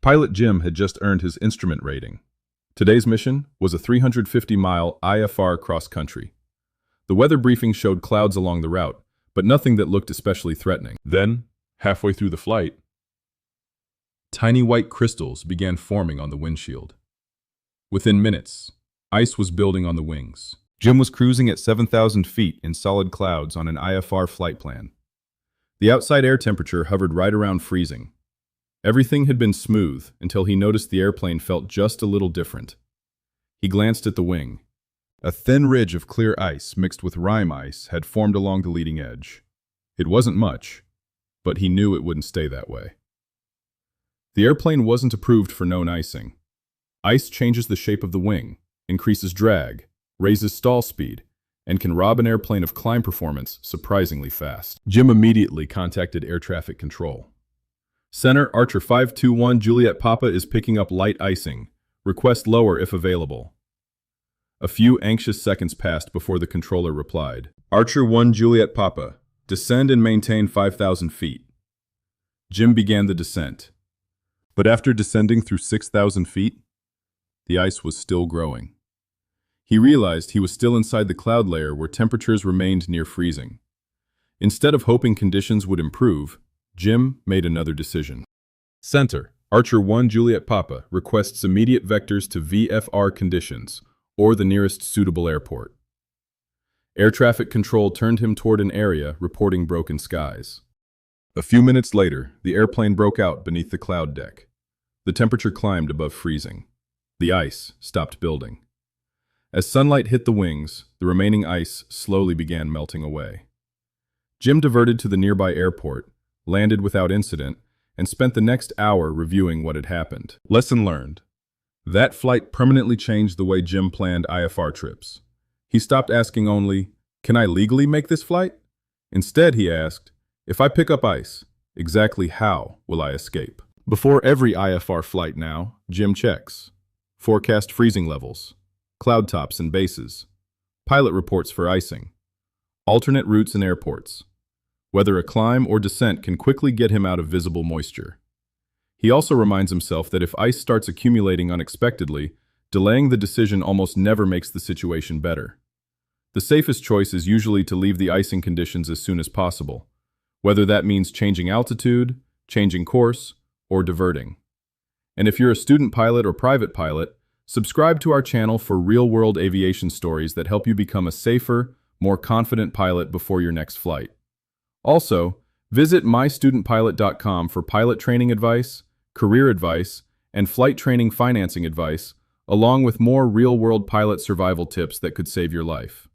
Pilot Jim had just earned his instrument rating. Today's mission was a 350-mile IFR cross-country. The weather briefing showed clouds along the route, but nothing that looked especially threatening. Then, halfway through the flight, tiny white crystals began forming on the windshield. Within minutes, ice was building on the wings. Jim was cruising at 7,000 feet in solid clouds on an IFR flight plan. The outside air temperature hovered right around freezing. Everything had been smooth until he noticed the airplane felt just a little different. He glanced at the wing. A thin ridge of clear ice mixed with rime ice had formed along the leading edge. It wasn't much, but he knew it wouldn't stay that way. The airplane wasn't approved for known icing. Ice changes the shape of the wing, increases drag, raises stall speed, and can rob an airplane of climb performance surprisingly fast. Jim immediately contacted air traffic control. Center Archer 521 Juliet Papa is picking up light icing. Request lower if available. A few anxious seconds passed before the controller replied. Archer 1 Juliet Papa, descend and maintain 5,000 feet. Jim began the descent. But after descending through 6,000 feet, the ice was still growing. He realized he was still inside the cloud layer where temperatures remained near freezing. Instead of hoping conditions would improve, Jim made another decision. Center, Archer 1 Juliet Papa requests immediate vectors to VFR conditions, or the nearest suitable airport. Air traffic control turned him toward an area reporting broken skies. A few minutes later, the airplane broke out beneath the cloud deck. The temperature climbed above freezing. The ice stopped building. As sunlight hit the wings, the remaining ice slowly began melting away. Jim diverted to the nearby airport, landed without incident, and spent the next hour reviewing what had happened. Lesson learned. That flight permanently changed the way Jim planned IFR trips. He stopped asking only, "Can I legally make this flight?" Instead, he asked, "If I pick up ice, exactly how will I escape?" Before every IFR flight now, Jim checks. Forecast freezing levels, cloud tops and bases, pilot reports for icing, alternate routes and airports. Whether a climb or descent can quickly get him out of visible moisture. He also reminds himself that if ice starts accumulating unexpectedly, delaying the decision almost never makes the situation better. The safest choice is usually to leave the icing conditions as soon as possible, whether that means changing altitude, changing course, or diverting. And if you're a student pilot or private pilot, subscribe to our channel for real-world aviation stories that help you become a safer, more confident pilot before your next flight. Also, visit mystudentpilot.com for pilot training advice, career advice, and flight training financing advice, along with more real-world pilot survival tips that could save your life.